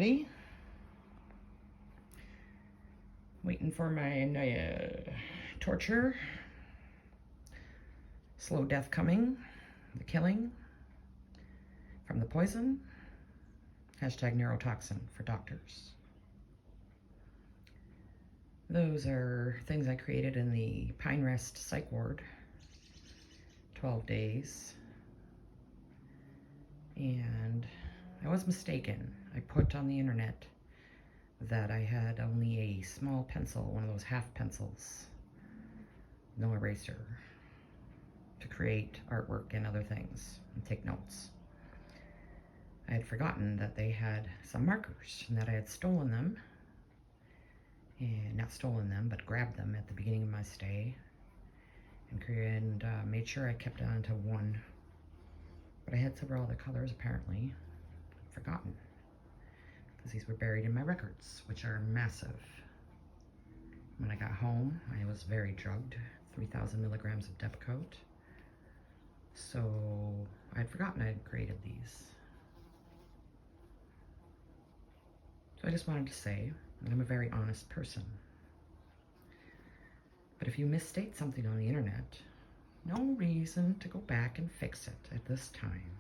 Waiting for my torture. Slow death coming. The killing from the poison. Hashtag neurotoxin for doctors. Those are things I created in the Pine Rest Psych Ward. 12 days. And I was mistaken. I put on the internet that I had only a small pencil, one of those half pencils, no eraser, to create artwork and other things and take notes. I had forgotten that they had some markers and that I had stolen them, and not stolen them, but grabbed them at the beginning of my stay and made sure I kept on to one. But I had several other colors apparently, forgotten, because these were buried in my records, which are massive. When I got home, I was very drugged, 3,000 milligrams of Depakote. So I had forgotten I had created these. So I just wanted to say that I'm a very honest person. But if you misstate something on the internet, no reason to go back and fix it at this time.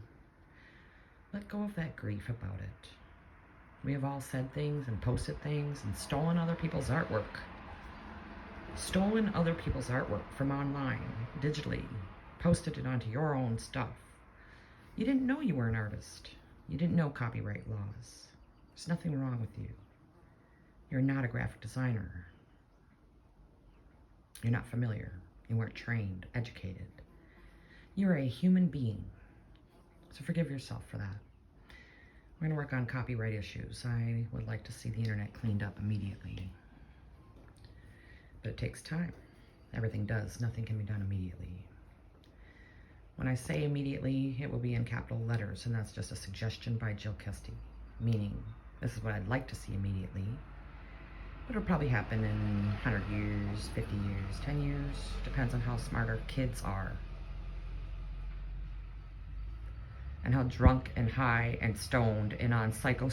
Let go of that grief about it. We have all said things and posted things and stolen other people's artwork. Stolen other people's artwork from online, digitally, posted it onto your own stuff. You didn't know you were an artist. You didn't know copyright laws. There's nothing wrong with you. You're not a graphic designer. You're not familiar. You weren't trained, educated. You're a human being. So forgive yourself for that. We're going to work on copyright issues. I would like to see the internet cleaned up immediately. But it takes time. Everything does. Nothing can be done immediately. When I say immediately, it will be in capital letters, and that's just a suggestion by Jill Kesti, meaning this is what I'd like to see immediately. But it'll probably happen in 100 years, 50 years, 10 years. Depends on how smart our kids are. And how drunk and high and stoned and on psycho,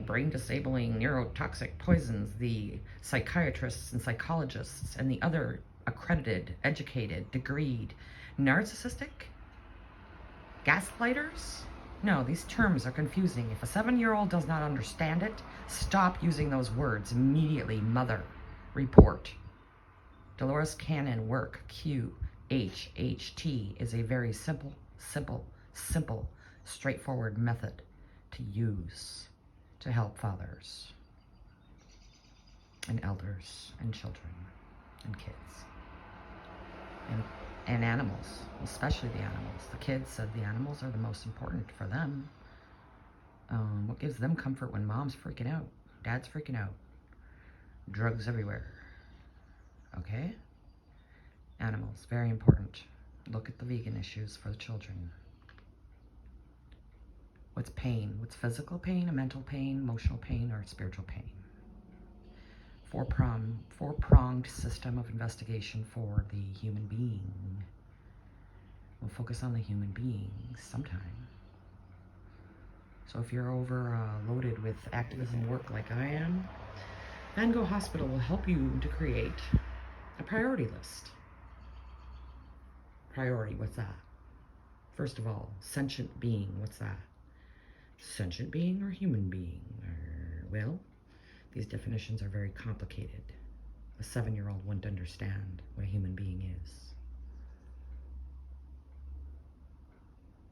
brain-disabling, neurotoxic poisons the psychiatrists and psychologists and the other accredited, educated, degreed, narcissistic gaslighters. No, these terms are confusing. If a 7-year-old does not understand it, stop using those words immediately. Mother, report. Dolores Cannon work, QHHT, is a very simple, straightforward method to use to help fathers and elders and children and kids and animals, especially the animals. The kids said the animals are the most important for them. What gives them comfort when mom's freaking out, dad's freaking out, drugs everywhere, okay? Animals, very important. Look at the vegan issues for the children. What's pain? What's physical pain, a mental pain, emotional pain, or spiritual pain? Four-pronged system of investigation for the human being. We'll focus on the human being sometime. So if you're overloaded with activism work like I am, Van Gogh Hospital will help you to create a priority list. Priority, what's that? First of all, sentient being, what's that? Sentient being or human being? Well, these definitions are very complicated. A 7-year-old wouldn't understand what a human being is.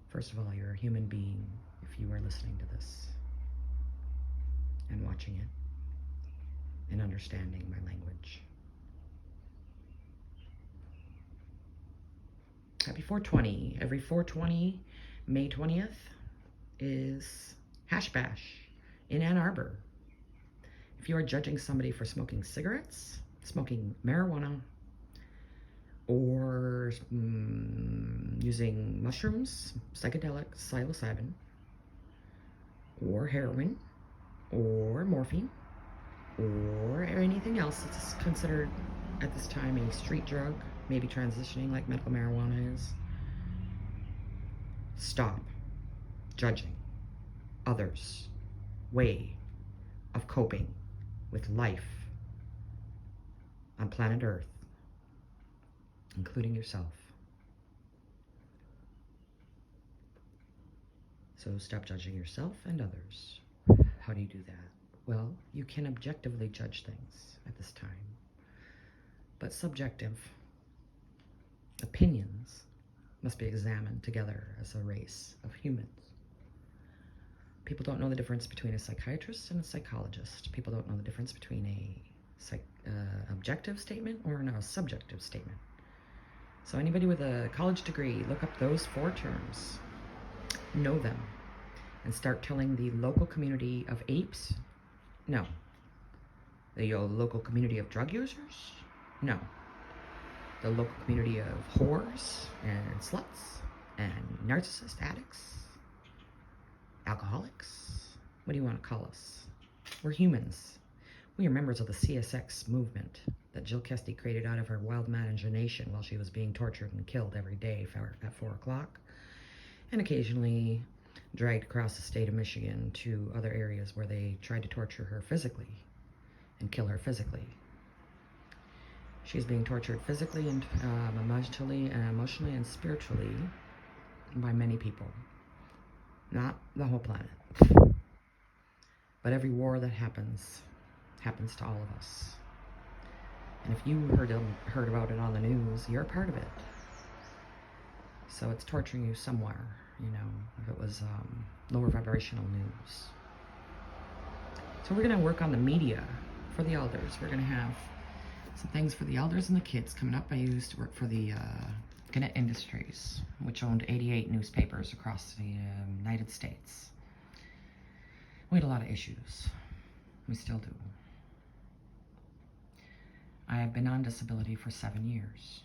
First of all, you're a human being if you are listening to this and watching it and understanding my language. Happy 420. Every 420, May 20th, is Hash Bash in Ann Arbor. If you are judging somebody for smoking cigarettes, smoking marijuana, or using mushrooms, psychedelics, psilocybin, or heroin, or morphine, or anything else that's considered at this time a street drug, maybe transitioning like medical marijuana is, stop judging others way coping with life on planet Earth, including yourself. So stop judging yourself and others. How do you do that? Well, you can objectively judge things at this time, but subjective opinions must be examined together as a race of humans. People don't know the difference between a psychiatrist and a psychologist. People don't know the difference between a objective statement or a subjective statement. So anybody with a college degree, look up those 4 terms, know them, and start telling the local community of apes, no. The local community of drug users, no. The local community of whores and sluts and narcissist addicts, alcoholics, what do you want to call us? We're humans. We are members of the CSX movement that Jill Kesti created out of her wild imagination while she was being tortured and killed every day at 4 o'clock, and occasionally dragged across the state of Michigan to other areas where they tried to torture her physically and kill her physically. She's being tortured physically and emotionally and spiritually by many people. Not the whole planet. But every war that happens to all of us. And if you heard about it on the news, you're a part of it. So it's torturing you somewhere, you know, if it was lower vibrational news. So we're going to work on the media for the elders. We're going to have some things for the elders and the kids coming up. I used to work for the Gannett Industries, which owned 88 newspapers across the United States. We had a lot of issues. We still do. I have been on disability for 7 years.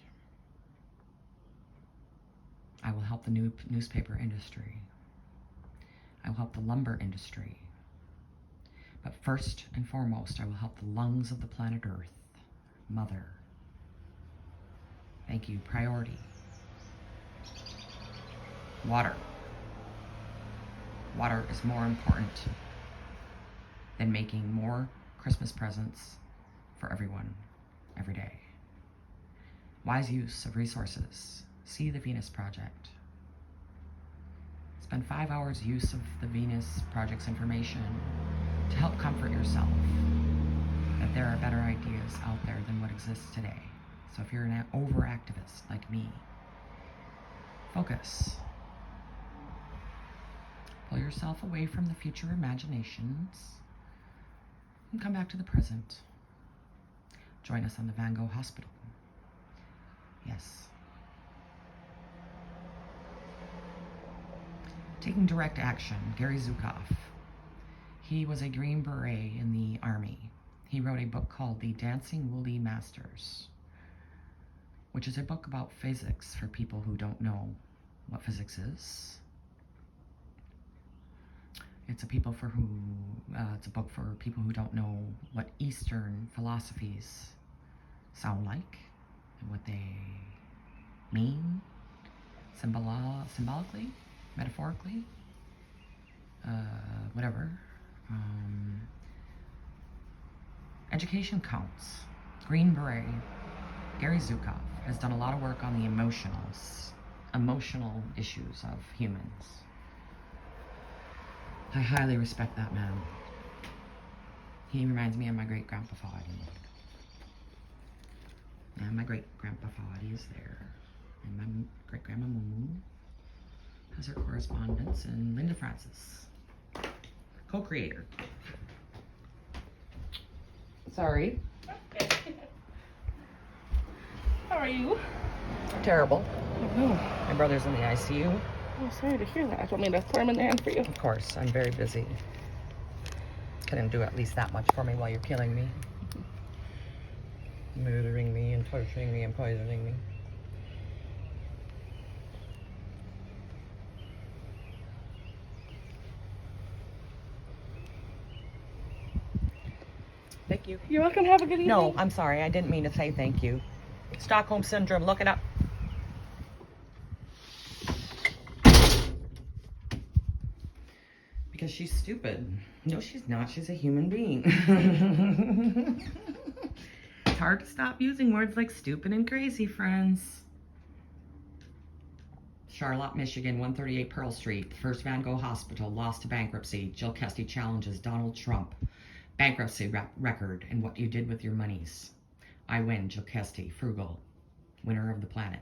I will help the newspaper industry. I will help the lumber industry. But first and foremost, I will help the lungs of the planet Earth. Mother. Thank you. Priority. Water. Water is more important than making more Christmas presents for everyone every day. Wise use of resources. See the Venus Project. Spend 5 hours use of the Venus Project's information to help comfort yourself that there are better ideas out there than what exists today. So if you're an overactivist like me, focus. Pull yourself away from the future imaginations and come back to the present. Join us on the Van Gogh Hospital. Yes. Taking direct action. Gary Zukav. He was a Green Beret in the Army. He wrote a book called The Dancing Woolly Masters, which is a book about physics for people who don't know what physics is. It's a book for people who don't know what Eastern philosophies sound like and what they mean symbolically, metaphorically, whatever. Education counts. Green Beret, Gary Zukav, has done a lot of work on the emotional issues of humans. I highly respect that man. He reminds me of my great-grandpa Foddy. And my great-grandpa Foddy is there. And my great-grandma Moo has her correspondence, and Linda Francis, co-creator. Sorry. How are you? Terrible. Oh, My brother's in the ICU. I'm sorry to hear that. I don't mean to throw him in the hand for you. Of course, I'm very busy. Couldn't do at least that much for me while you're killing me. Murdering me and torturing me and poisoning me. Thank you. You're welcome. Have a good evening. No, I'm sorry. I didn't mean to say thank you. Stockholm Syndrome. Look it up. Because she's stupid. No, she's not. She's a human being. It's hard to stop using words like stupid and crazy, friends. Charlotte, Michigan, 138 Pearl Street. First Van Gogh Hospital lost to bankruptcy. Jill Kesti challenges Donald Trump. Bankruptcy record and what you did with your monies. I win, Jill Kesti, frugal, winner of the planet.